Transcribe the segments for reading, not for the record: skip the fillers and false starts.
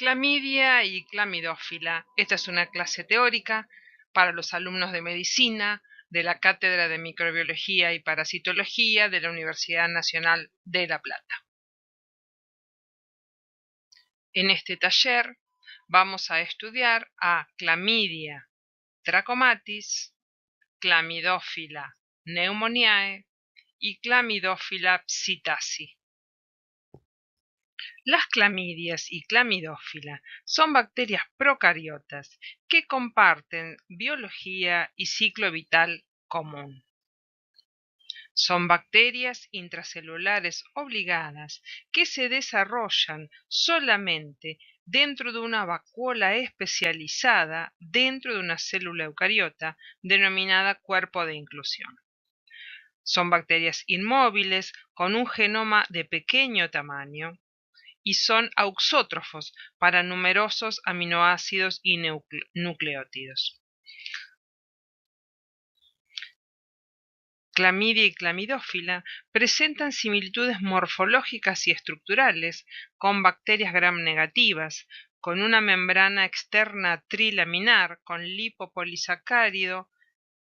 Clamidia y clamidófila. Esta es una clase teórica para los alumnos de medicina de la Cátedra de Microbiología y Parasitología de la Universidad Nacional de La Plata. En este taller vamos a estudiar a Clamidia trachomatis, Clamidófila pneumoniae y Clamidófila psittaci. Las clamidias y clamidófila son bacterias procariotas que comparten biología y ciclo vital común. Son bacterias intracelulares obligadas que se desarrollan solamente dentro de una vacuola especializada dentro de una célula eucariota denominada cuerpo de inclusión. Son bacterias inmóviles con un genoma de pequeño tamaño y son auxótrofos para numerosos aminoácidos y nucleótidos. Clamidia y clamidófila presentan similitudes morfológicas y estructurales con bacterias gram negativas, con una membrana externa trilaminar con lipopolisacárido,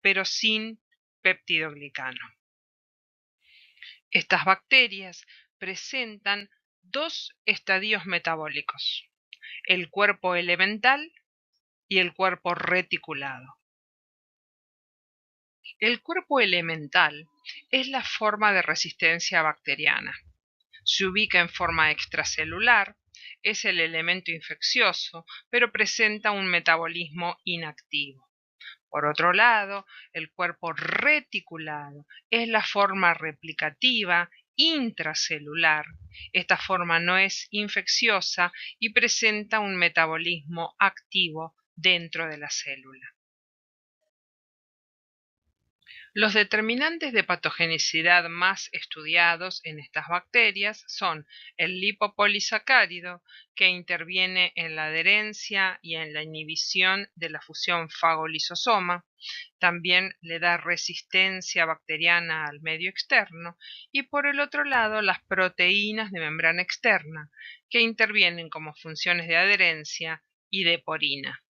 pero sin peptidoglicano. Estas bacterias presentan dos estadios metabólicos: el cuerpo elemental y el cuerpo reticulado. El cuerpo elemental es la forma de resistencia bacteriana. Se ubica en forma extracelular, es el elemento infeccioso, pero presenta un metabolismo inactivo. Por otro lado, el cuerpo reticulado es la forma replicativa intracelular. Esta forma no es infecciosa y presenta un metabolismo activo dentro de la célula. Los determinantes de patogenicidad más estudiados en estas bacterias son el lipopolisacárido, que interviene en la adherencia y en la inhibición de la fusión fago-lisosoma, también le da resistencia bacteriana al medio externo, y por el otro lado las proteínas de membrana externa, que intervienen como funciones de adherencia y de porina.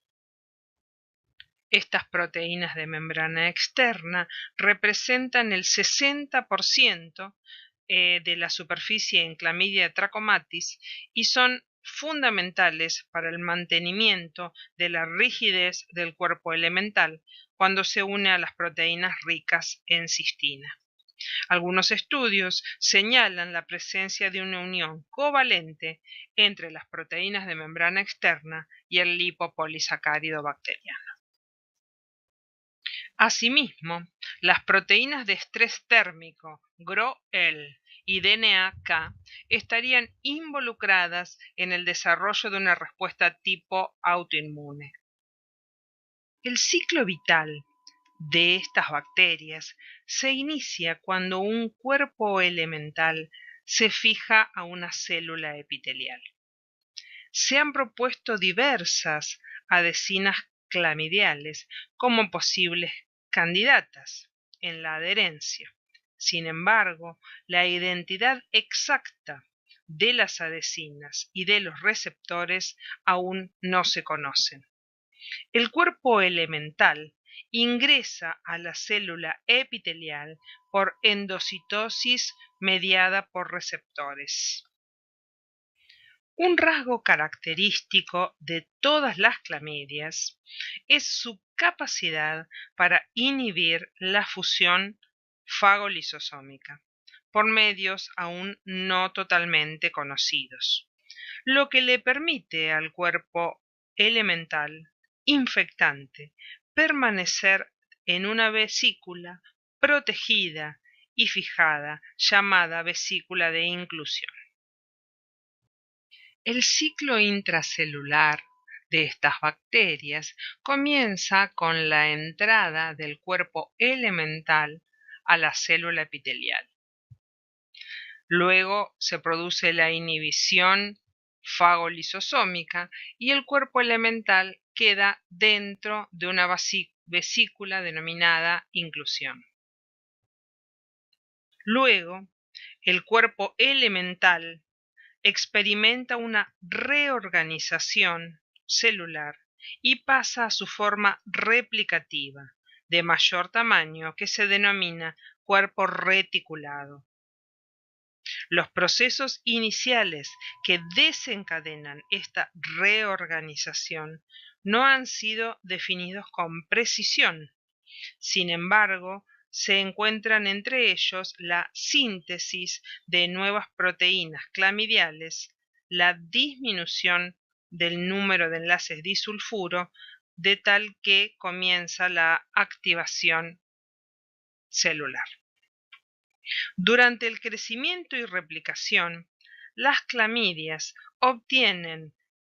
Estas proteínas de membrana externa representan el 60% de la superficie en Clamidia trachomatis y son fundamentales para el mantenimiento de la rigidez del cuerpo elemental cuando se une a las proteínas ricas en cistina. Algunos estudios señalan la presencia de una unión covalente entre las proteínas de membrana externa y el lipopolisacárido bacteriano. Asimismo, las proteínas de estrés térmico GRO-L y DNA-K estarían involucradas en el desarrollo de una respuesta tipo autoinmune. El ciclo vital de estas bacterias se inicia cuando un cuerpo elemental se fija a una célula epitelial. Se han propuesto diversas adhesinas clamidiales como posibles candidatas en la adherencia. Sin embargo, la identidad exacta de las adhesinas y de los receptores aún no se conocen. El cuerpo elemental ingresa a la célula epitelial por endocitosis mediada por receptores. Un rasgo característico de todas las clamidias es su capacidad para inhibir la fusión fago-lisosómica por medios aún no totalmente conocidos, lo que le permite al cuerpo elemental infectante permanecer en una vesícula protegida y fijada llamada vesícula de inclusión. El ciclo intracelular de estas bacterias comienza con la entrada del cuerpo elemental a la célula epitelial. Luego se produce la inhibición fago-lisosómica y el cuerpo elemental queda dentro de una vesícula denominada inclusión. Luego, el cuerpo elemental experimenta una reorganización celular y pasa a su forma replicativa, de mayor tamaño, que se denomina cuerpo reticulado. Los procesos iniciales que desencadenan esta reorganización no han sido definidos con precisión. Sin embargo, se encuentran entre ellos la síntesis de nuevas proteínas clamidiales, la disminución del número de enlaces disulfuro, de tal que comienza la activación celular. Durante el crecimiento y replicación, las clamidias obtienen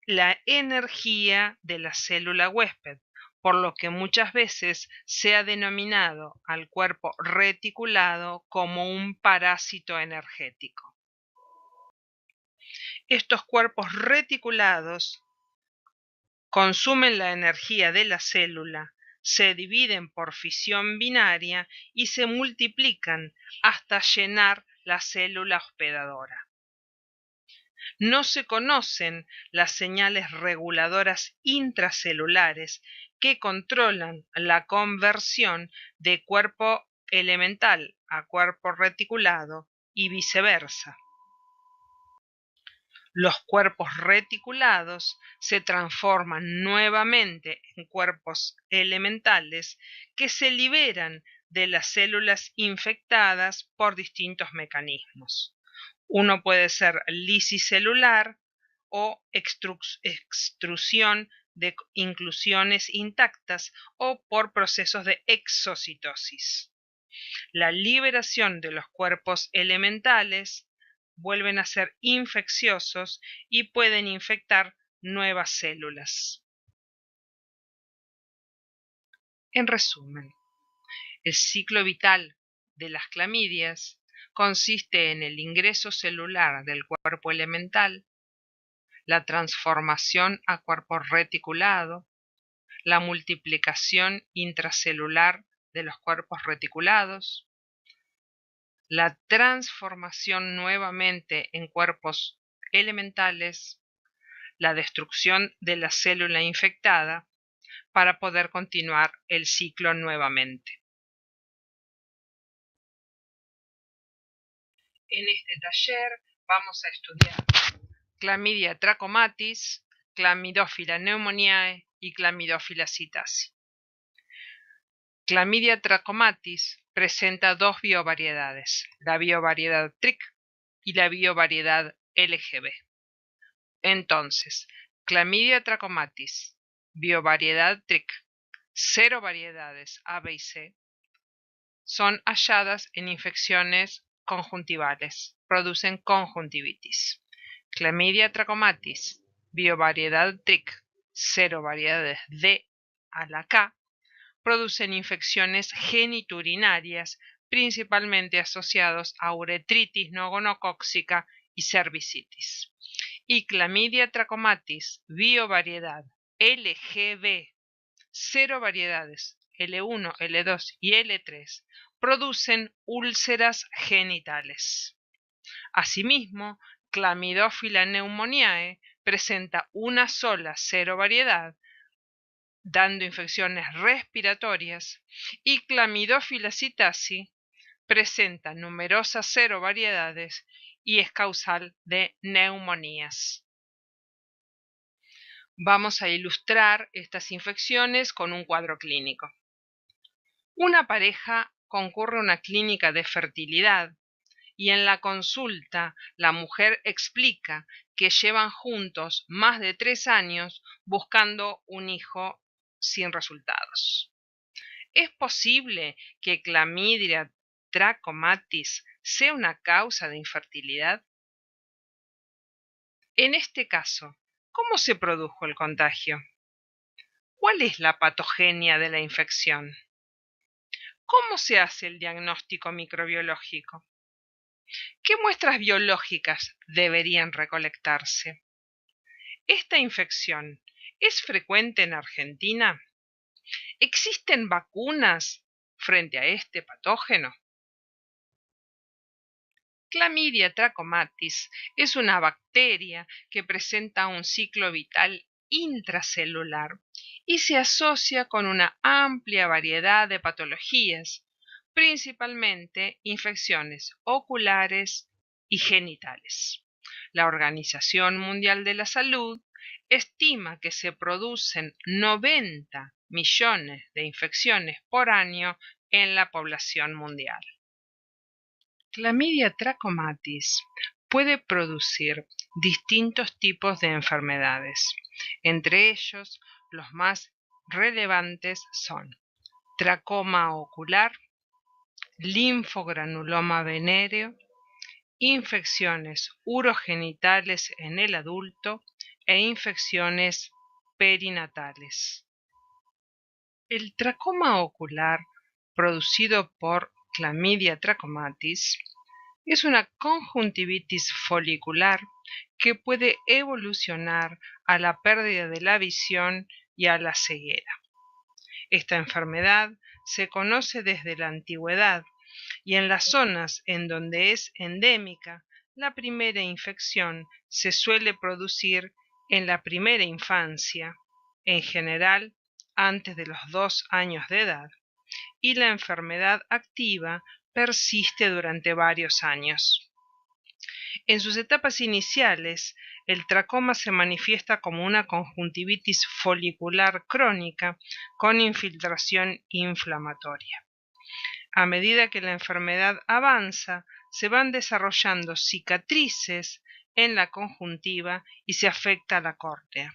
la energía de la célula huésped, por lo que muchas veces se ha denominado al cuerpo reticulado como un parásito energético. Estos cuerpos reticulados consumen la energía de la célula, se dividen por fisión binaria y se multiplican hasta llenar la célula hospedadora. No se conocen las señales reguladoras intracelulares que controlan la conversión de cuerpo elemental a cuerpo reticulado y viceversa. Los cuerpos reticulados se transforman nuevamente en cuerpos elementales que se liberan de las células infectadas por distintos mecanismos. Uno puede ser lisicelular o extrusión de inclusiones intactas o por procesos de exocitosis. La liberación de los cuerpos elementales vuelven a ser infecciosos y pueden infectar nuevas células. En resumen, el ciclo vital de las clamidias consiste en el ingreso celular del cuerpo elemental, la transformación a cuerpo reticulado, la multiplicación intracelular de los cuerpos reticulados, la transformación nuevamente en cuerpos elementales, la destrucción de la célula infectada para poder continuar el ciclo nuevamente. En este taller vamos a estudiar Clamidia trachomatis, Chlamydophila pneumoniae y Chlamydophila psittaci. Clamidia trachomatis presenta dos biovariedades, la biovariedad TRIC y la biovariedad LGB. Entonces, Clamidia trachomatis, biovariedad TRIC, 0 variedades A, B y C, son halladas en infecciones conjuntivales, producen conjuntivitis. Clamidia trachomatis, biovariedad TRIC, 0 variedades D a la K, producen infecciones geniturinarias, principalmente asociados a uretritis no gonocóxica y cervicitis. Y Clamidia trachomatis, biovariedad LGB, 0 variedades L1, L2 y L3, producen úlceras genitales. Asimismo, Chlamydophila pneumoniae presenta una sola 0 variedad, dando infecciones respiratorias, y Chlamydophila psittaci presenta numerosas 0 variedades y es causal de neumonías. Vamos a ilustrar estas infecciones con un cuadro clínico. Una pareja concurre a una clínica de fertilidad y en la consulta la mujer explica que llevan juntos más de 3 años buscando un hijo sin resultados. ¿Es posible que Clamidia trachomatis sea una causa de infertilidad? En este caso, ¿cómo se produjo el contagio? ¿Cuál es la patogenia de la infección? ¿Cómo se hace el diagnóstico microbiológico? ¿Qué muestras biológicas deberían recolectarse? ¿Esta infección es frecuente en Argentina? ¿Existen vacunas frente a este patógeno? Clamidia trachomatis es una bacteria que presenta un ciclo vital intracelular y se asocia con una amplia variedad de patologías, principalmente infecciones oculares y genitales. La Organización Mundial de la Salud estima que se producen 90 millones de infecciones por año en la población mundial. Clamidia trachomatis puede producir distintos tipos de enfermedades. Entre ellos, los más relevantes son tracoma ocular, linfogranuloma venéreo, infecciones urogenitales en el adulto e infecciones perinatales. El tracoma ocular, producido por Clamidia trachomatis, es una conjuntivitis folicular que puede evolucionar a la pérdida de la visión y a la ceguera. Esta enfermedad se conoce desde la antigüedad y en las zonas en donde es endémica, la primera infección se suele producir en la primera infancia, en general antes de los 2 años de edad, y la enfermedad activa persiste durante varios años. En sus etapas iniciales, el tracoma se manifiesta como una conjuntivitis folicular crónica con infiltración inflamatoria. A medida que la enfermedad avanza, se van desarrollando cicatrices en la conjuntiva y se afecta la córnea.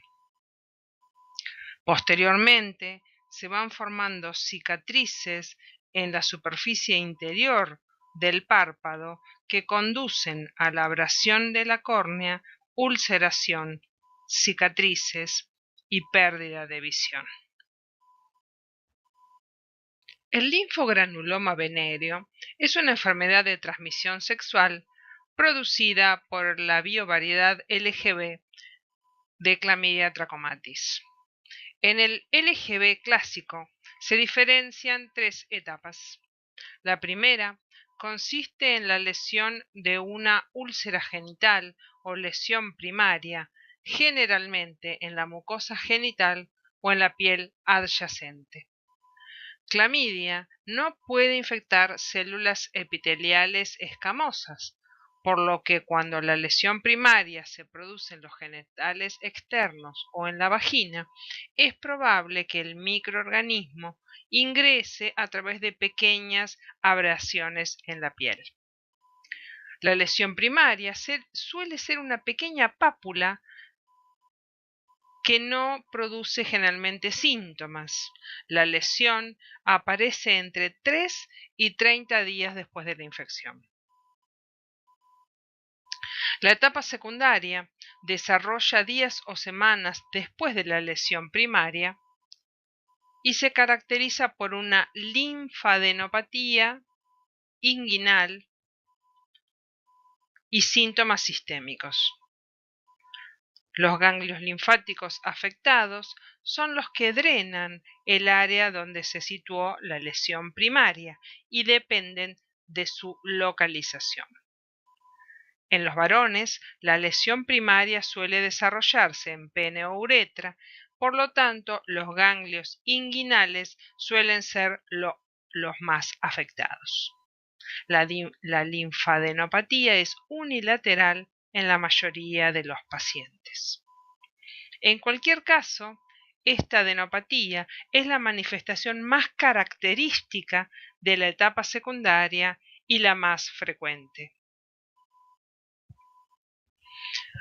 Posteriormente, se van formando cicatrices en la superficie interior del párpado que conducen a la abrasión de la córnea, ulceración, cicatrices y pérdida de visión. El linfogranuloma venéreo es una enfermedad de transmisión sexual producida por la biovariedad LGB de Clamidia trachomatis. En el LGB clásico se diferencian 3 etapas. La primera consiste en la lesión de una úlcera genital o lesión primaria, generalmente en la mucosa genital o en la piel adyacente. Clamidia no puede infectar células epiteliales escamosas, por lo que cuando la lesión primaria se produce en los genitales externos o en la vagina, es probable que el microorganismo ingrese a través de pequeñas abrasiones en la piel. La lesión primaria suele ser una pequeña pápula que no produce generalmente síntomas. La lesión aparece entre 3 y 30 días después de la infección. La etapa secundaria desarrolla días o semanas después de la lesión primaria y se caracteriza por una linfadenopatía inguinal y síntomas sistémicos. Los ganglios linfáticos afectados son los que drenan el área donde se situó la lesión primaria y dependen de su localización. En los varones, la lesión primaria suele desarrollarse en pene o uretra, por lo tanto, los ganglios inguinales suelen ser los más afectados. La linfadenopatía es unilateral en la mayoría de los pacientes. En cualquier caso, esta adenopatía es la manifestación más característica de la etapa secundaria y la más frecuente.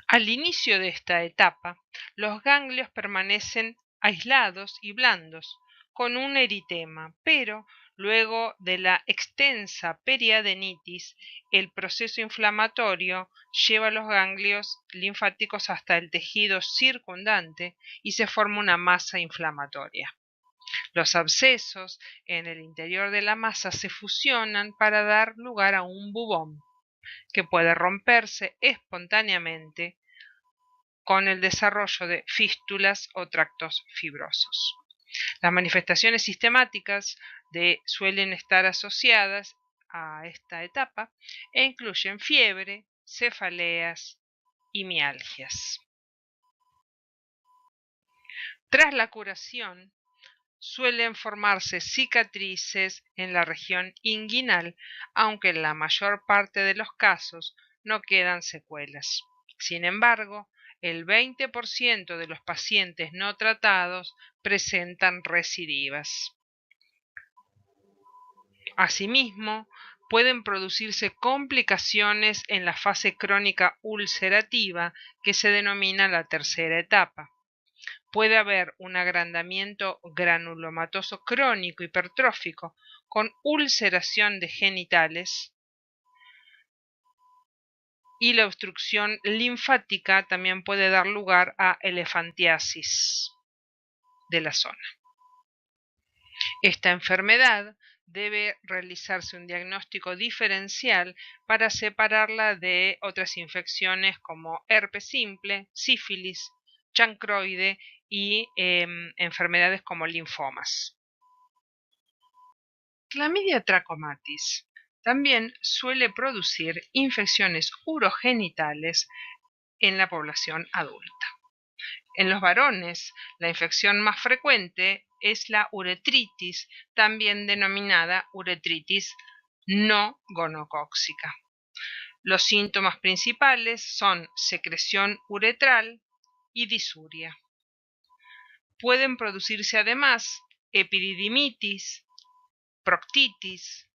Al inicio de esta etapa, los ganglios permanecen aislados y blandos, con un eritema, pero luego de la extensa periadenitis, el proceso inflamatorio lleva los ganglios linfáticos hasta el tejido circundante y se forma una masa inflamatoria. Los abscesos en el interior de la masa se fusionan para dar lugar a un bubón, que puede romperse espontáneamente con el desarrollo de fístulas o tractos fibrosos. Las manifestaciones sistemáticas suelen estar asociadas a esta etapa e incluyen fiebre, cefaleas y mialgias. Tras la curación, suelen formarse cicatrices en la región inguinal, aunque en la mayor parte de los casos no quedan secuelas. Sin embargo, el 20% de los pacientes no tratados presentan recidivas. Asimismo, pueden producirse complicaciones en la fase crónica ulcerativa, que se denomina la tercera etapa. Puede haber un agrandamiento granulomatoso crónico hipertrófico con ulceración de genitales, y la obstrucción linfática también puede dar lugar a elefantiasis de la zona. Esta enfermedad debe realizarse un diagnóstico diferencial para separarla de otras infecciones como herpes simple, sífilis, chancroide y enfermedades como linfomas. Clamidia trachomatis también suele producir infecciones urogenitales en la población adulta. En los varones, la infección más frecuente es la uretritis, también denominada uretritis no gonocóxica. Los síntomas principales son secreción uretral y disuria. Pueden producirse además epididimitis, proctitis,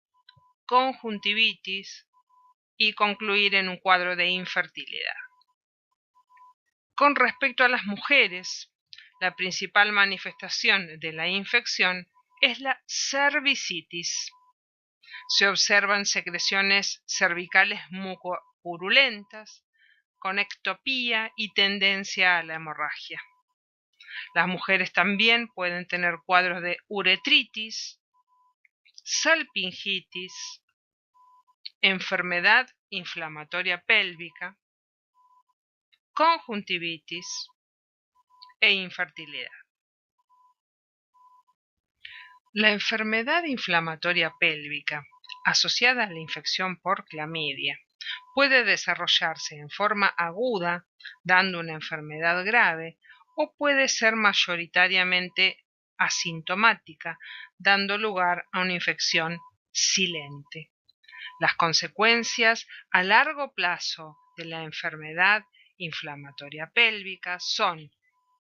conjuntivitis y concluir en un cuadro de infertilidad. Con respecto a las mujeres, la principal manifestación de la infección es la cervicitis. Se observan secreciones cervicales mucopurulentas, con ectopía y tendencia a la hemorragia. Las mujeres también pueden tener cuadros de uretritis, salpingitis, enfermedad inflamatoria pélvica, conjuntivitis e infertilidad. La enfermedad inflamatoria pélvica, asociada a la infección por clamidia, puede desarrollarse en forma aguda, dando una enfermedad grave, o puede ser mayoritariamente asintomática, dando lugar a una infección silente. Las consecuencias a largo plazo de la enfermedad inflamatoria pélvica son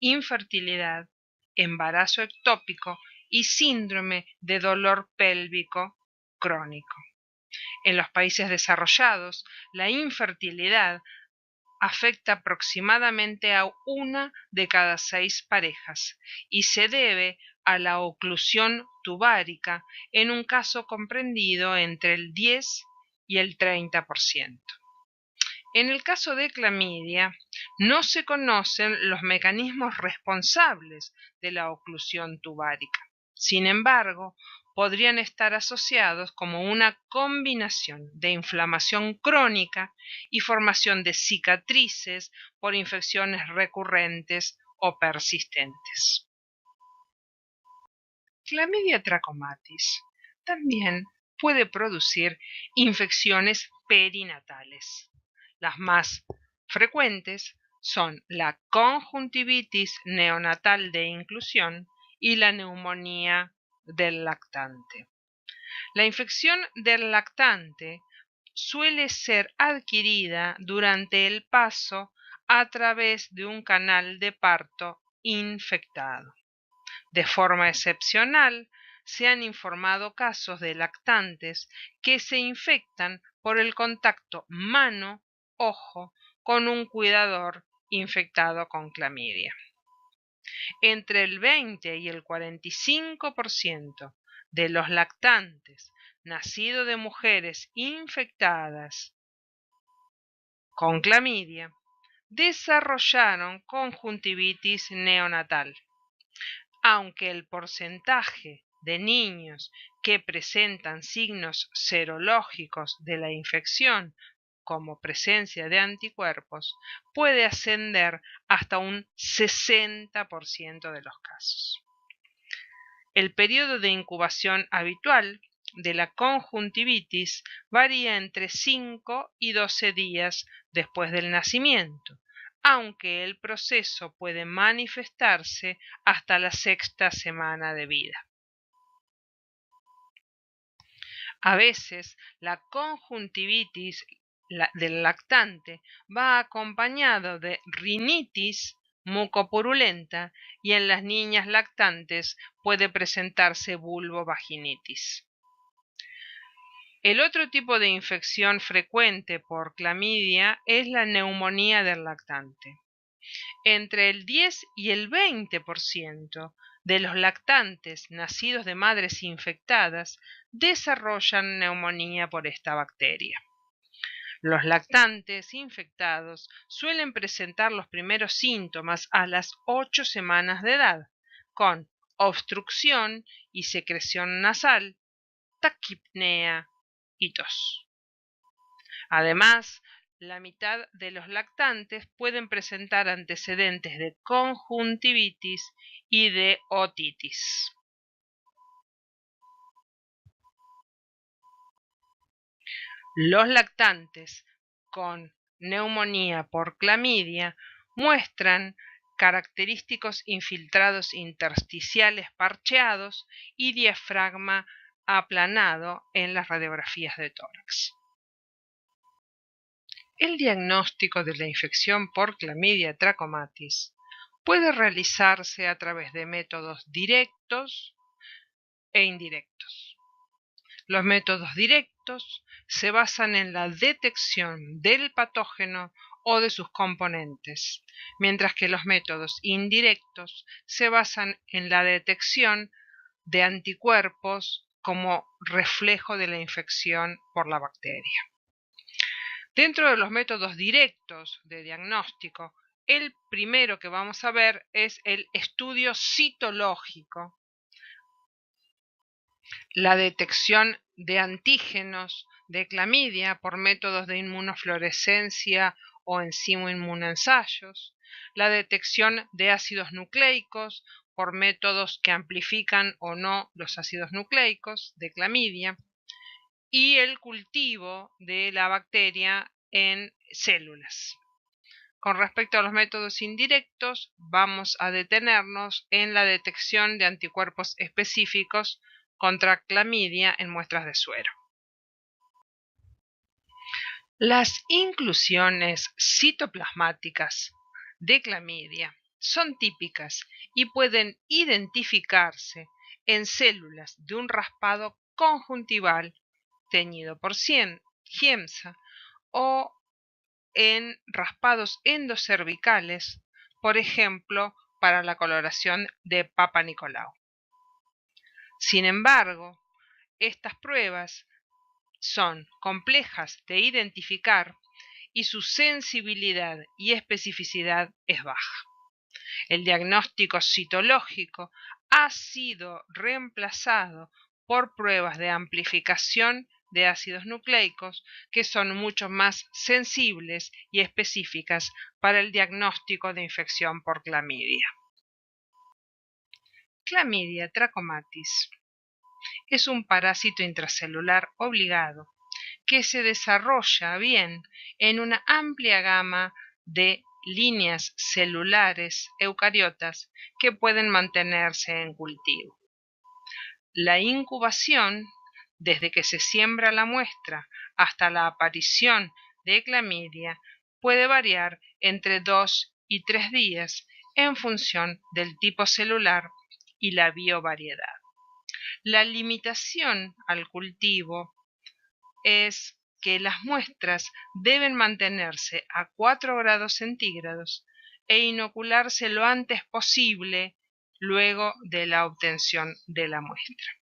infertilidad, embarazo ectópico y síndrome de dolor pélvico crónico. En los países desarrollados, la infertilidad afecta aproximadamente a 1 de cada 6 parejas y se debe a la oclusión tubárica, en un caso comprendido entre el 10 y el 30%. En el caso de clamidia, no se conocen los mecanismos responsables de la oclusión tubárica. Sin embargo, podrían estar asociados como una combinación de inflamación crónica y formación de cicatrices por infecciones recurrentes o persistentes. Clamidia trachomatis también puede producir infecciones perinatales. Las más frecuentes son la conjuntivitis neonatal de inclusión y la neumonía del lactante. La infección del lactante suele ser adquirida durante el paso a través de un canal de parto infectado. De forma excepcional, se han informado casos de lactantes que se infectan por el contacto mano-ojo con un cuidador infectado con clamidia. Entre el 20 y el 45% de los lactantes nacidos de mujeres infectadas con clamidia desarrollaron conjuntivitis neonatal. Aunque el porcentaje de niños que presentan signos serológicos de la infección, como presencia de anticuerpos, puede ascender hasta un 60% de los casos. El periodo de incubación habitual de la conjuntivitis varía entre 5 y 12 días después del nacimiento, aunque el proceso puede manifestarse hasta la 6ª semana de vida. A veces la conjuntivitis del lactante va acompañado de rinitis mucopurulenta y en las niñas lactantes puede presentarse vulvovaginitis. El otro tipo de infección frecuente por clamidia es la neumonía del lactante. Entre el 10 y el 20% de los lactantes nacidos de madres infectadas desarrollan neumonía por esta bacteria. Los lactantes infectados suelen presentar los primeros síntomas a las 8 semanas de edad, con obstrucción y secreción nasal, taquipnea y tos. Además, la mitad de los lactantes pueden presentar antecedentes de conjuntivitis y de otitis. Los lactantes con neumonía por clamidia muestran característicos infiltrados intersticiales parcheados y diafragma aplanado en las radiografías de tórax. El diagnóstico de la infección por Clamidia trachomatis puede realizarse a través de métodos directos e indirectos. Los métodos directos se basan en la detección del patógeno o de sus componentes, mientras que los métodos indirectos se basan en la detección de anticuerpos como reflejo de la infección por la bacteria. Dentro de los métodos directos de diagnóstico, el primero que vamos a ver es el estudio citológico, la detección de antígenos de clamidia por métodos de inmunofluorescencia o enzimo-inmunoensayos, la detección de ácidos nucleicos por métodos que amplifican o no los ácidos nucleicos de clamidia, y el cultivo de la bacteria en células. Con respecto a los métodos indirectos, vamos a detenernos en la detección de anticuerpos específicos contra clamidia en muestras de suero. Las inclusiones citoplasmáticas de clamidia son típicas y pueden identificarse en células de un raspado conjuntival teñido por Giemsa o en raspados endocervicales, por ejemplo, para la coloración de Papa Nicolau. Sin embargo, estas pruebas son complejas de identificar y su sensibilidad y especificidad es baja. El diagnóstico citológico ha sido reemplazado por pruebas de amplificación de ácidos nucleicos que son mucho más sensibles y específicas para el diagnóstico de infección por clamidia. Clamidia trachomatis es un parásito intracelular obligado que se desarrolla bien en una amplia gama de líneas celulares eucariotas que pueden mantenerse en cultivo. La incubación, desde que se siembra la muestra hasta la aparición de clamidia, puede variar entre 2 y 3 días en función del tipo celular y la biovariedad. La limitación al cultivo es que las muestras deben mantenerse a 4 grados centígrados e inocularse lo antes posible luego de la obtención de la muestra.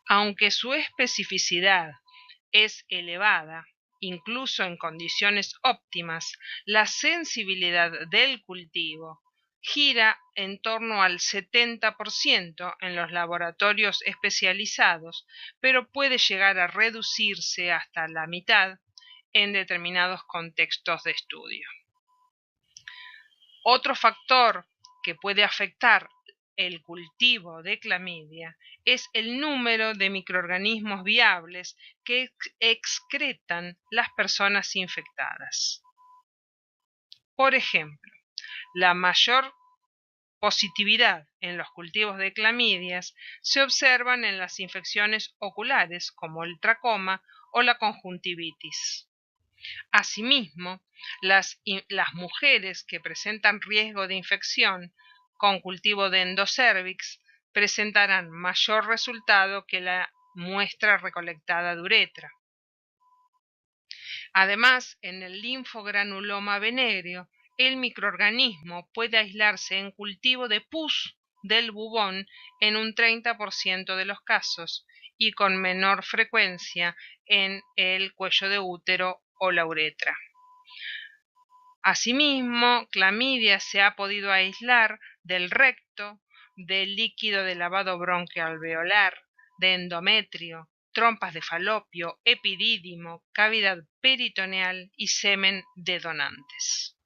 Aunque su especificidad es elevada, incluso en condiciones óptimas, la sensibilidad del cultivo gira en torno al 70% en los laboratorios especializados, pero puede llegar a reducirse hasta la mitad en determinados contextos de estudio. Otro factor que puede afectar el cultivo de clamidia es el número de microorganismos viables que excretan las personas infectadas. Por ejemplo, la mayor positividad en los cultivos de clamidias se observan en las infecciones oculares como el tracoma o la conjuntivitis. Asimismo, las mujeres que presentan riesgo de infección con cultivo de endocervix presentarán mayor resultado que la muestra recolectada de uretra. Además, en el linfogranuloma venéreo, el microorganismo puede aislarse en cultivo de pus del bubón en un 30% de los casos y con menor frecuencia en el cuello de útero o la uretra. Asimismo, clamidia se ha podido aislar del recto, del líquido de lavado bronquialveolar, de endometrio, trompas de falopio, epidídimo, cavidad peritoneal y semen de donantes.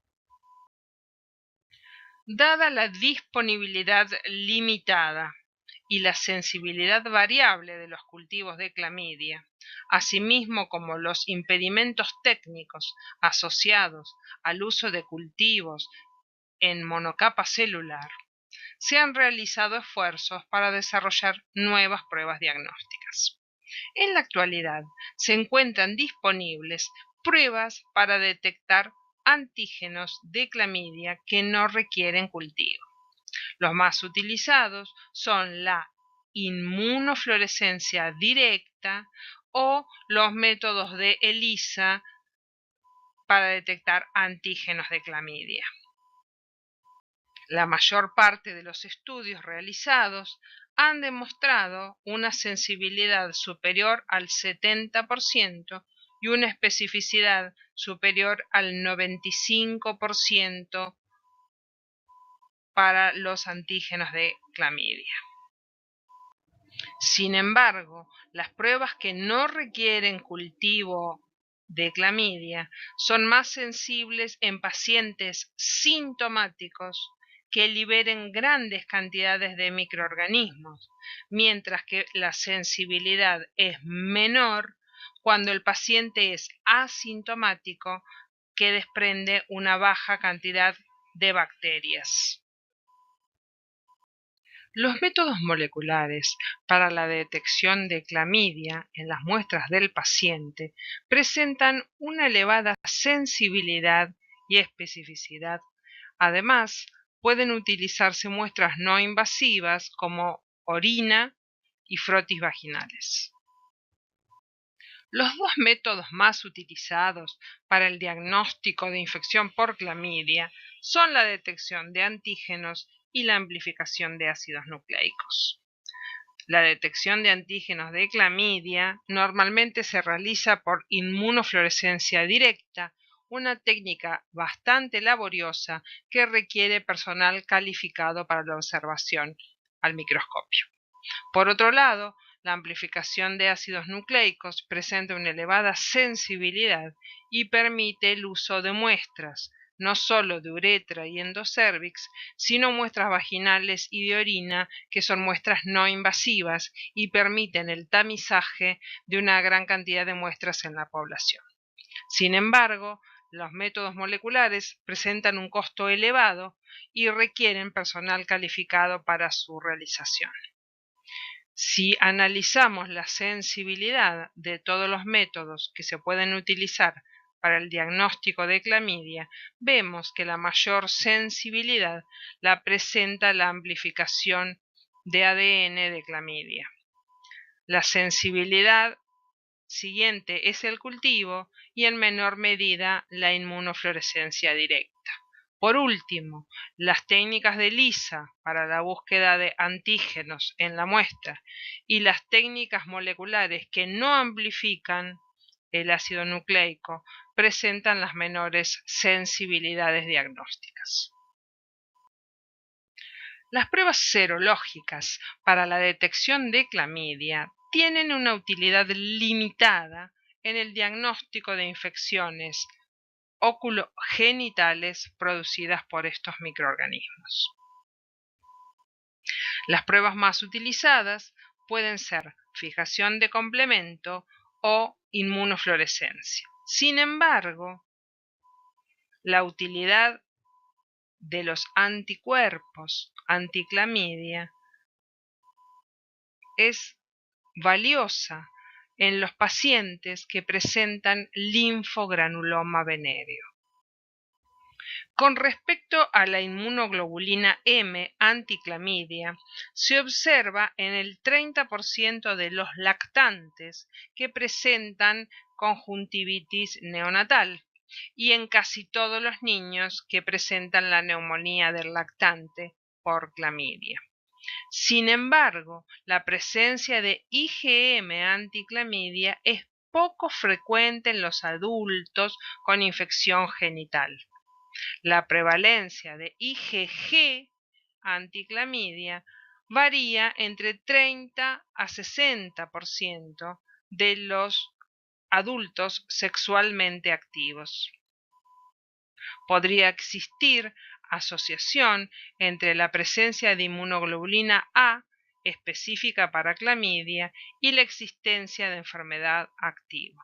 Dada la disponibilidad limitada y la sensibilidad variable de los cultivos de clamidia, asimismo como los impedimentos técnicos asociados al uso de cultivos en monocapa celular, se han realizado esfuerzos para desarrollar nuevas pruebas diagnósticas. En la actualidad se encuentran disponibles pruebas para detectar antígenos de clamidia que no requieren cultivo. Los más utilizados son la inmunofluorescencia directa o los métodos de ELISA para detectar antígenos de clamidia. La mayor parte de los estudios realizados han demostrado una sensibilidad superior al 70% y una especificidad superior al 95% para los antígenos de clamidia. Sin embargo, las pruebas que no requieren cultivo de clamidia son más sensibles en pacientes sintomáticos que liberen grandes cantidades de microorganismos, mientras que la sensibilidad es menor cuando el paciente es asintomático, que desprende una baja cantidad de bacterias. Los métodos moleculares para la detección de clamidia en las muestras del paciente presentan una elevada sensibilidad y especificidad. Además, pueden utilizarse muestras no invasivas como orina y frotis vaginales. Los dos métodos más utilizados para el diagnóstico de infección por clamidia son la detección de antígenos y la amplificación de ácidos nucleicos. La detección de antígenos de clamidia normalmente se realiza por inmunofluorescencia directa, una técnica bastante laboriosa que requiere personal calificado para la observación al microscopio. Por otro lado, la amplificación de ácidos nucleicos presenta una elevada sensibilidad y permite el uso de muestras, no solo de uretra y endocervix, sino muestras vaginales y de orina, que son muestras no invasivas y permiten el tamizaje de una gran cantidad de muestras en la población. Sin embargo, los métodos moleculares presentan un costo elevado y requieren personal calificado para su realización. Si analizamos la sensibilidad de todos los métodos que se pueden utilizar para el diagnóstico de clamidia, vemos que la mayor sensibilidad la presenta la amplificación de ADN de clamidia. La sensibilidad siguiente es el cultivo y en menor medida la inmunofluorescencia directa. Por último, las técnicas de ELISA para la búsqueda de antígenos en la muestra y las técnicas moleculares que no amplifican el ácido nucleico presentan las menores sensibilidades diagnósticas. Las pruebas serológicas para la detección de clamidia tienen una utilidad limitada en el diagnóstico de infecciones oculogenitales producidas por estos microorganismos. Las pruebas más utilizadas pueden ser fijación de complemento o inmunofluorescencia. Sin embargo, la utilidad de los anticuerpos anticlamidia es valiosa en los pacientes que presentan linfogranuloma venéreo. Con respecto a la inmunoglobulina M anticlamidia, se observa en el 30% de los lactantes que presentan conjuntivitis neonatal y en casi todos los niños que presentan la neumonía del lactante por clamidia. Sin embargo, la presencia de IgM anticlamidia es poco frecuente en los adultos con infección genital. La prevalencia de IgG anticlamidia varía entre 30 a 60% de los adultos sexualmente activos. Podría existir asociación entre la presencia de inmunoglobulina A específica para clamidia y la existencia de enfermedad activa.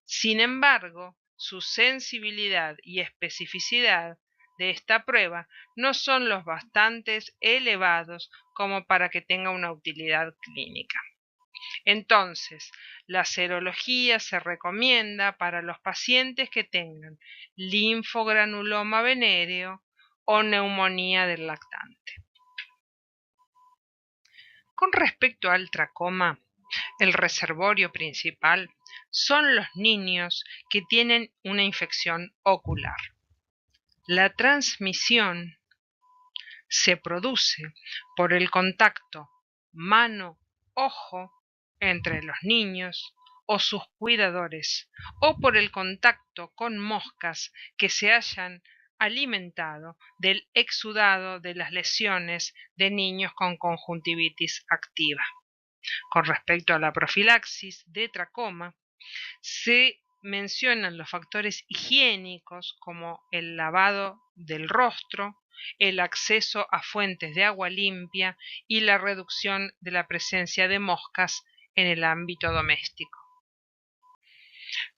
Sin embargo, su sensibilidad y especificidad de esta prueba no son los bastante elevados como para que tenga una utilidad clínica. Entonces, la serología se recomienda para los pacientes que tengan linfogranuloma venéreo o neumonía del lactante. Con respecto al tracoma, el reservorio principal son los niños que tienen una infección ocular. La transmisión se produce por el contacto mano-ojo entre los niños o sus cuidadores, o por el contacto con moscas que se hayan alimentado del exudado de las lesiones de niños con conjuntivitis activa. Con respecto a la profilaxis de tracoma, se mencionan los factores higiénicos como el lavado del rostro, el acceso a fuentes de agua limpia y la reducción de la presencia de moscas en el ámbito doméstico.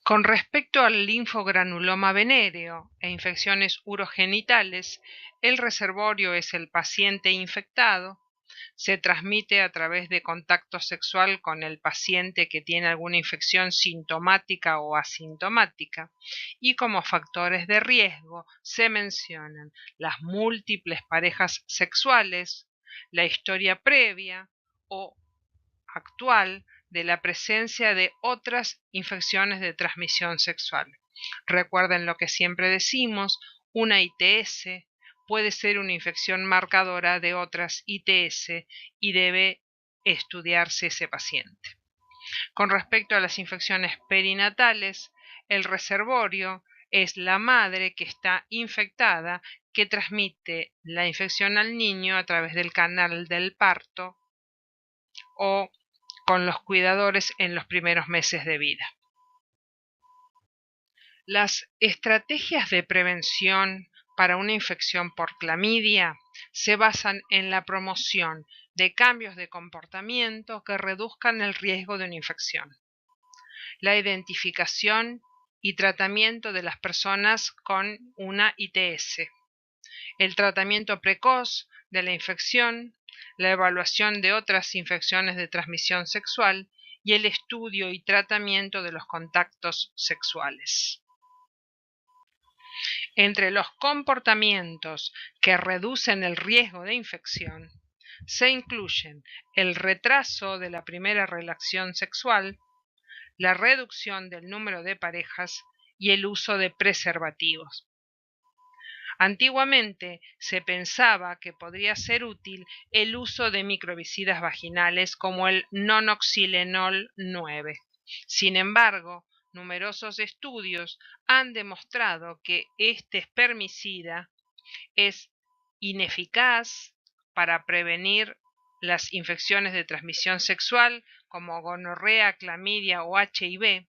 Con respecto al linfogranuloma venéreo e infecciones urogenitales, el reservorio es el paciente infectado. Se transmite a través de contacto sexual con el paciente que tiene alguna infección sintomática o asintomática, y como factores de riesgo se mencionan las múltiples parejas sexuales, la historia previa o actual de la presencia de otras infecciones de transmisión sexual. Recuerden lo que siempre decimos, una ITS puede ser una infección marcadora de otras ITS y debe estudiarse ese paciente. Con respecto a las infecciones perinatales, el reservorio es la madre que está infectada que transmite la infección al niño a través del canal del parto o con los cuidadores en los primeros meses de vida. Las estrategias de prevención para una infección por clamidia se basan en la promoción de cambios de comportamiento que reduzcan el riesgo de una infección, la identificación y tratamiento de las personas con una ITS, el tratamiento precoz de la infección, la evaluación de otras infecciones de transmisión sexual y el estudio y tratamiento de los contactos sexuales. Entre los comportamientos que reducen el riesgo de infección se incluyen el retraso de la primera relación sexual, la reducción del número de parejas y el uso de preservativos. Antiguamente se pensaba que podría ser útil el uso de microbicidas vaginales como el nonoxilenol 9. Sin embargo, numerosos estudios han demostrado que este espermicida es ineficaz para prevenir las infecciones de transmisión sexual como gonorrea, clamidia o HIV,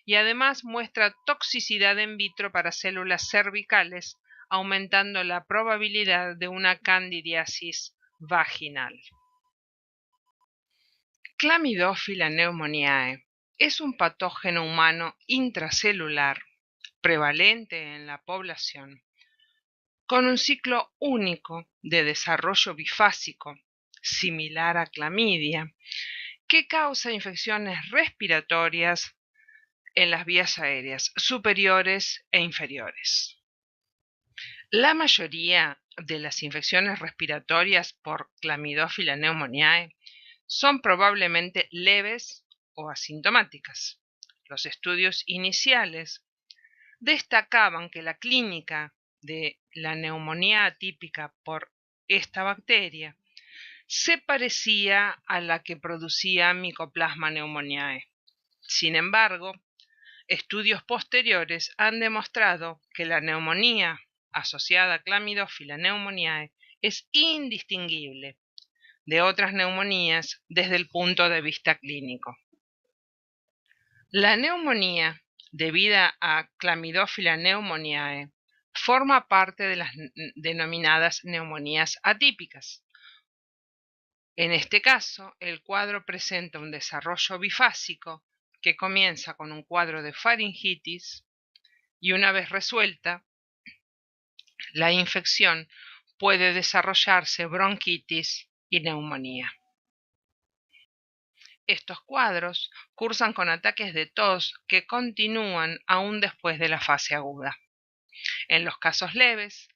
y además muestra toxicidad in vitro para células cervicales, aumentando la probabilidad de una candidiasis vaginal. Chlamydophila pneumoniae es un patógeno humano intracelular prevalente en la población, con un ciclo único de desarrollo bifásico, similar a clamidia, que causa infecciones respiratorias en las vías aéreas superiores e inferiores. La mayoría de las infecciones respiratorias por Chlamydophila pneumoniae son probablemente leves o asintomáticas. Los estudios iniciales destacaban que la clínica de la neumonía atípica por esta bacteria se parecía a la que producía Mycoplasma pneumoniae. Sin embargo, estudios posteriores han demostrado que la neumonía asociada a Chlamydophila pneumoniae es indistinguible de otras neumonías desde el punto de vista clínico. La neumonía debida a Chlamydophila pneumoniae forma parte de las denominadas neumonías atípicas. En este caso, el cuadro presenta un desarrollo bifásico que comienza con un cuadro de faringitis y una vez resuelta, la infección puede desarrollarse bronquitis y neumonía. Estos cuadros cursan con ataques de tos que continúan aún después de la fase aguda. En los casos leves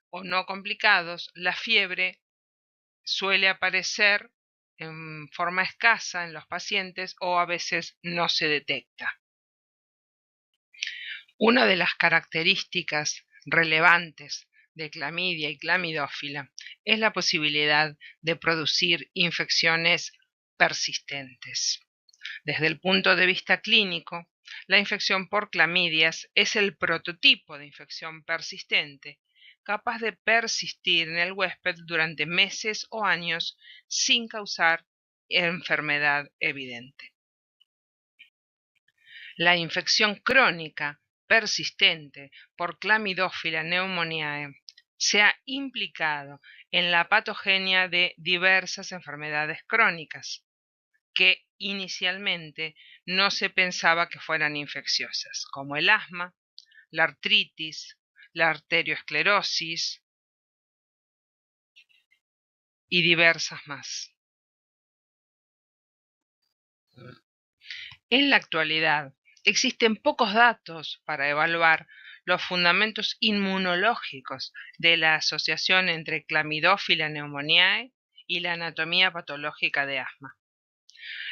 o no complicados, la fiebre suele aparecer en forma escasa en los pacientes o a veces no se detecta. Una de las características relevantes de clamidia y clamidófila es la posibilidad de producir infecciones persistentes. Desde el punto de vista clínico, la infección por clamidias es el prototipo de infección persistente, capaz de persistir en el huésped durante meses o años sin causar enfermedad evidente. La infección crónica persistente por Chlamydophila pneumoniae se ha implicado en la patogenia de diversas enfermedades crónicas que inicialmente no se pensaba que fueran infecciosas, como el asma, la artritis, la arteriosclerosis y diversas más. En la actualidad, existen pocos datos para evaluar los fundamentos inmunológicos de la asociación entre Chlamydophila pneumoniae y la anatomía patológica de asma.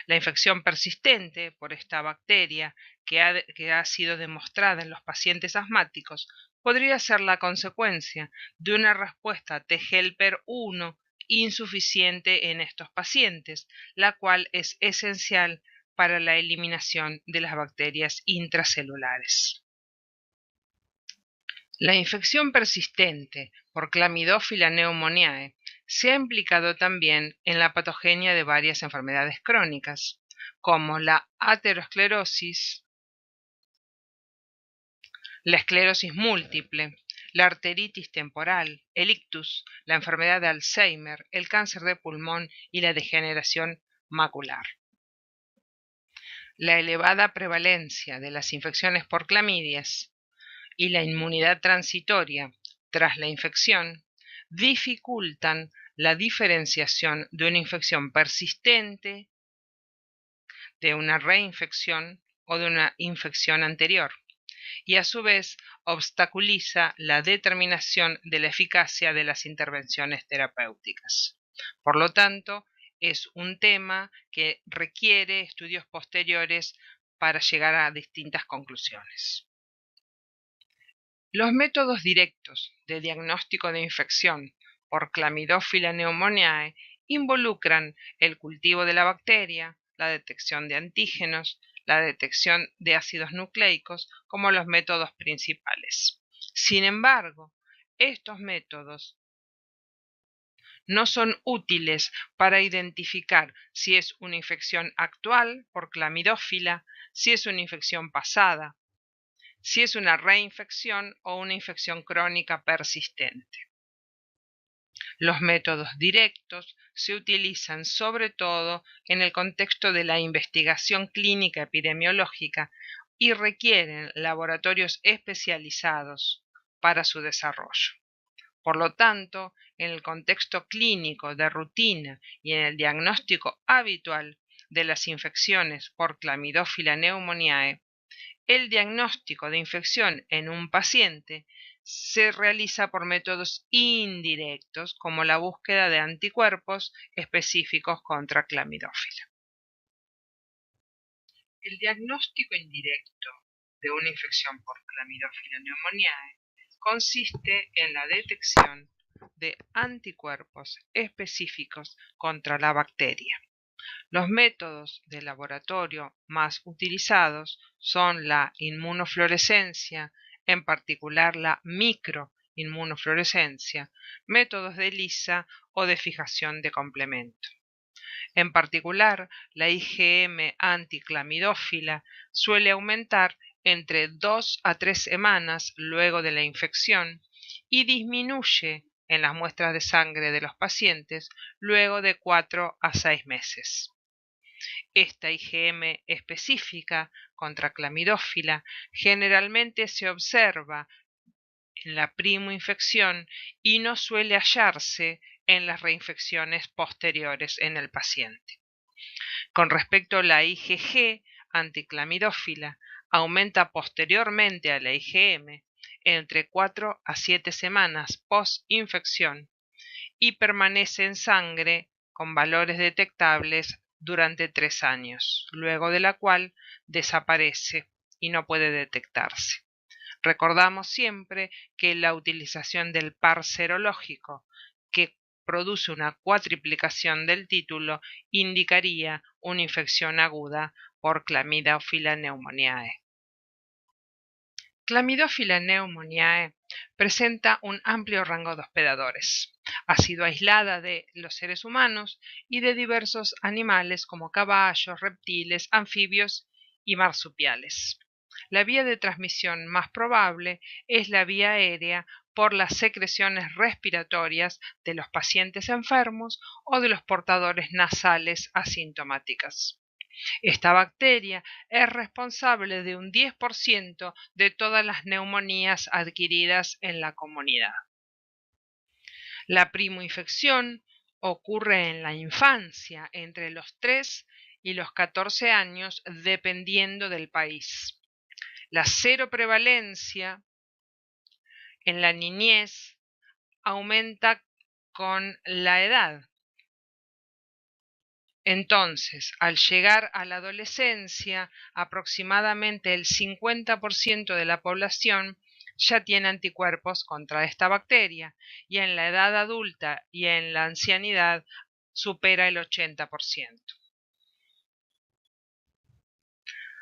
La infección persistente por esta bacteria que ha sido demostrada en los pacientes asmáticos podría ser la consecuencia de una respuesta T-helper 1 insuficiente en estos pacientes, la cual es esencial para la eliminación de las bacterias intracelulares. La infección persistente por Chlamydophila pneumoniae se ha implicado también en la patogenia de varias enfermedades crónicas, como la aterosclerosis, la esclerosis múltiple, la arteritis temporal, el ictus, la enfermedad de Alzheimer, el cáncer de pulmón y la degeneración macular. La elevada prevalencia de las infecciones por clamidias y la inmunidad transitoria tras la infección dificultan la diferenciación de una infección persistente, de una reinfección o de una infección anterior, y a su vez obstaculiza la determinación de la eficacia de las intervenciones terapéuticas. Por lo tanto, es un tema que requiere estudios posteriores para llegar a distintas conclusiones. Los métodos directos de diagnóstico de infección por Chlamydophila pneumoniae involucran el cultivo de la bacteria, la detección de antígenos, la detección de ácidos nucleicos como los métodos principales. Sin embargo, estos métodos no son útiles para identificar si es una infección actual por clamidófila, si es una infección pasada, si es una reinfección o una infección crónica persistente. Los métodos directos se utilizan sobre todo en el contexto de la investigación clínica epidemiológica y requieren laboratorios especializados para su desarrollo. Por lo tanto, en el contexto clínico de rutina y en el diagnóstico habitual de las infecciones por Clamidófila pneumoniae, el diagnóstico de infección en un paciente se realiza por métodos indirectos, como la búsqueda de anticuerpos específicos contra Clamidófila. El diagnóstico indirecto de una infección por Clamidófila pneumoniae consiste en la detección de anticuerpos específicos contra la bacteria. Los métodos de laboratorio más utilizados son la inmunofluorescencia, en particular la microinmunofluorescencia, métodos de ELISA o de fijación de complemento. En particular, la IgM anticlamidófila suele aumentar entre 2 a 3 semanas luego de la infección y disminuye en las muestras de sangre de los pacientes luego de 4 a 6 meses. Esta IgM específica contra Clamidófila generalmente se observa en la primoinfección y no suele hallarse en las reinfecciones posteriores en el paciente. Con respecto a la IgG anticlamidófila, aumenta posteriormente a la IgM entre 4 a 7 semanas post-infección y permanece en sangre con valores detectables durante 3 años, luego de la cual desaparece y no puede detectarse. Recordamos siempre que la utilización del par serológico, que produce una cuatriplicación del título, indicaría una infección aguda por Clamidófila pneumoniae. Clamidófila pneumoniae presenta un amplio rango de hospedadores. Ha sido aislada de los seres humanos y de diversos animales como caballos, reptiles, anfibios y marsupiales. La vía de transmisión más probable es la vía aérea por las secreciones respiratorias de los pacientes enfermos o de los portadores nasales asintomáticas. Esta bacteria es responsable de un 10% de todas las neumonías adquiridas en la comunidad. La primoinfección ocurre en la infancia, entre los 3 y los 14 años, dependiendo del país. La seroprevalencia en la niñez aumenta con la edad. Entonces, al llegar a la adolescencia, aproximadamente el 50% de la población ya tiene anticuerpos contra esta bacteria y en la edad adulta y en la ancianidad supera el 80%.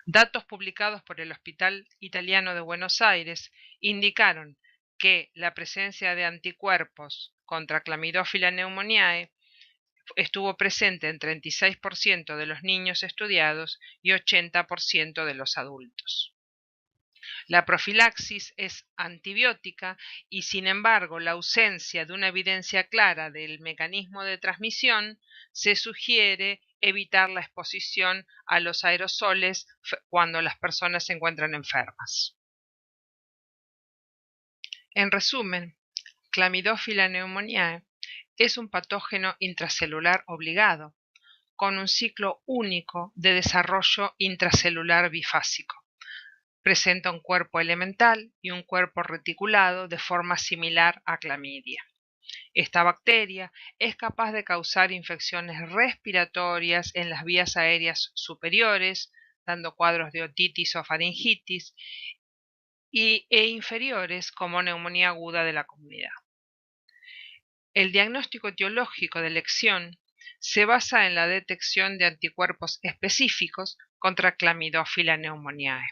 Datos publicados por el Hospital Italiano de Buenos Aires indicaron que la presencia de anticuerpos contra Clamidófila pneumoniae estuvo presente en 36% de los niños estudiados y 80% de los adultos. La profilaxis es antibiótica y, sin embargo, la ausencia de una evidencia clara del mecanismo de transmisión se sugiere evitar la exposición a los aerosoles cuando las personas se encuentran enfermas. En resumen, Clamidófila pneumoniae es un patógeno intracelular obligado, con un ciclo único de desarrollo intracelular bifásico. Presenta un cuerpo elemental y un cuerpo reticulado de forma similar a clamidia. Esta bacteria es capaz de causar infecciones respiratorias en las vías aéreas superiores, dando cuadros de otitis o faringitis, e inferiores como neumonía aguda de la comunidad. El diagnóstico etiológico de elección se basa en la detección de anticuerpos específicos contra Clamidófila pneumoniae.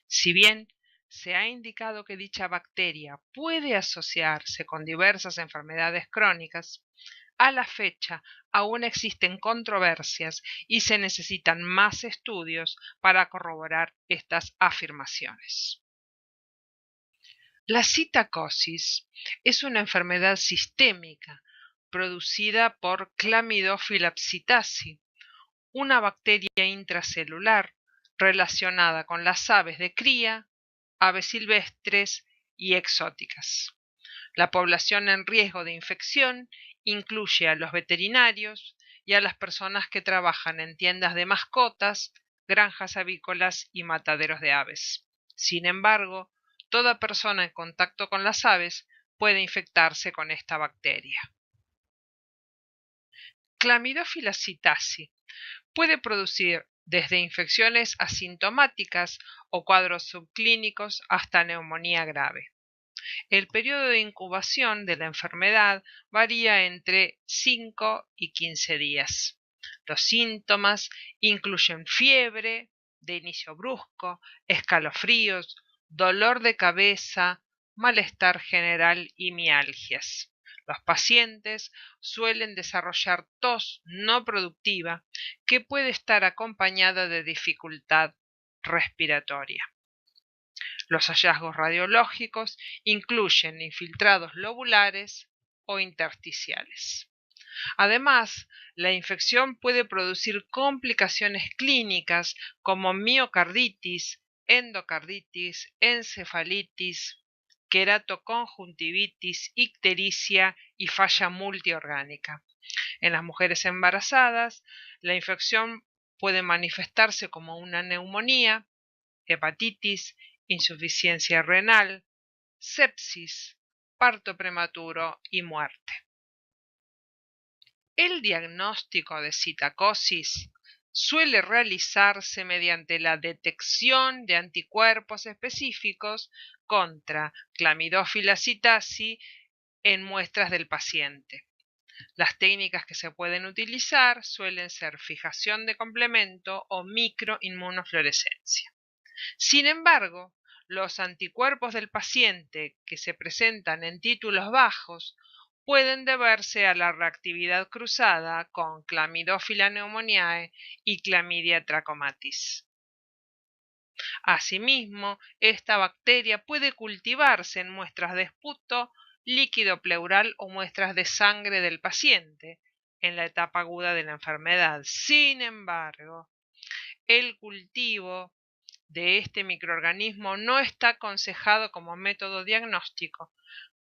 Si bien se ha indicado que dicha bacteria puede asociarse con diversas enfermedades crónicas, a la fecha aún existen controversias y se necesitan más estudios para corroborar estas afirmaciones. La citacosis es una enfermedad sistémica producida por Chlamydophila psittaci, una bacteria intracelular relacionada con las aves de cría, aves silvestres y exóticas. La población en riesgo de infección incluye a los veterinarios y a las personas que trabajan en tiendas de mascotas, granjas avícolas y mataderos de aves. Sin embargo, toda persona en contacto con las aves puede infectarse con esta bacteria. Chlamydophila psittaci puede producir desde infecciones asintomáticas o cuadros subclínicos hasta neumonía grave. El periodo de incubación de la enfermedad varía entre 5 y 15 días. Los síntomas incluyen fiebre de inicio brusco, escalofríos, dolor de cabeza, malestar general y mialgias. Los pacientes suelen desarrollar tos no productiva que puede estar acompañada de dificultad respiratoria. Los hallazgos radiológicos incluyen infiltrados lobulares o intersticiales. Además, la infección puede producir complicaciones clínicas como miocarditis, endocarditis, encefalitis, queratoconjuntivitis, ictericia y falla multiorgánica. En las mujeres embarazadas, la infección puede manifestarse como una neumonía, hepatitis, insuficiencia renal, sepsis, parto prematuro y muerte. El diagnóstico de citacosis suele realizarse mediante la detección de anticuerpos específicos contra Chlamydophila psittaci en muestras del paciente. Las técnicas que se pueden utilizar suelen ser fijación de complemento o microinmunofluorescencia. Sin embargo, los anticuerpos del paciente que se presentan en títulos bajos pueden deberse a la reactividad cruzada con Chlamydophila pneumoniae y Chlamydia trachomatis. Asimismo, esta bacteria puede cultivarse en muestras de esputo, líquido pleural o muestras de sangre del paciente en la etapa aguda de la enfermedad. Sin embargo, el cultivo de este microorganismo no está aconsejado como método diagnóstico.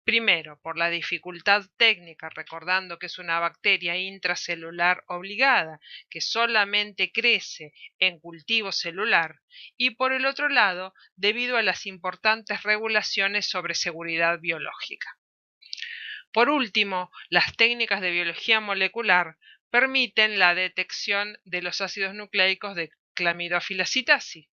Primero, por la dificultad técnica, recordando que es una bacteria intracelular obligada, que solamente crece en cultivo celular, y por el otro lado, debido a las importantes regulaciones sobre seguridad biológica. Por último, las técnicas de biología molecular permiten la detección de los ácidos nucleicos de Chlamydophila psittaci.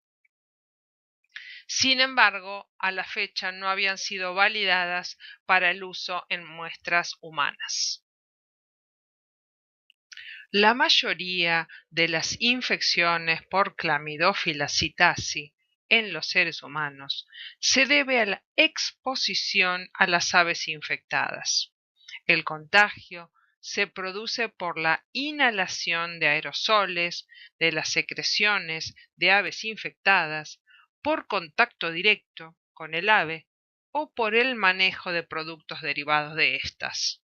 Sin embargo, a la fecha no habían sido validadas para el uso en muestras humanas. La mayoría de las infecciones por Chlamydophila psittaci en los seres humanos se debe a la exposición a las aves infectadas. El contagio se produce por la inhalación de aerosoles, de las secreciones de aves infectadas, por contacto directo con el ave o por el manejo de productos derivados de estas.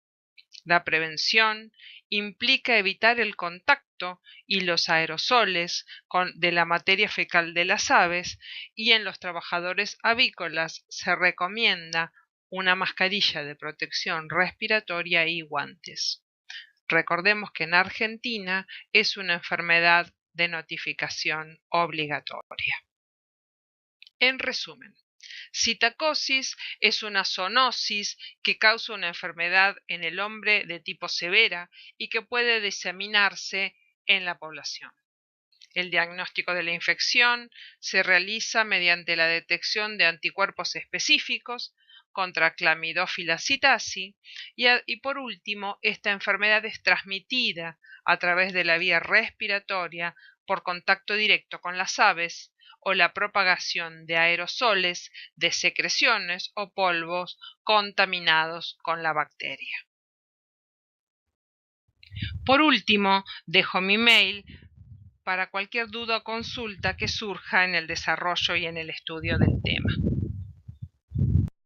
La prevención implica evitar el contacto y los aerosoles de la materia fecal de las aves, y en los trabajadores avícolas se recomienda una mascarilla de protección respiratoria y guantes. Recordemos que en Argentina es una enfermedad de notificación obligatoria. En resumen, citacosis es una zoonosis que causa una enfermedad en el hombre de tipo severa y que puede diseminarse en la población. El diagnóstico de la infección se realiza mediante la detección de anticuerpos específicos contra Chlamydophila psittaci y por último, esta enfermedad es transmitida a través de la vía respiratoria por contacto directo con las aves o la propagación de aerosoles, de secreciones o polvos contaminados con la bacteria. Por último, dejo mi mail para cualquier duda o consulta que surja en el desarrollo y en el estudio del tema.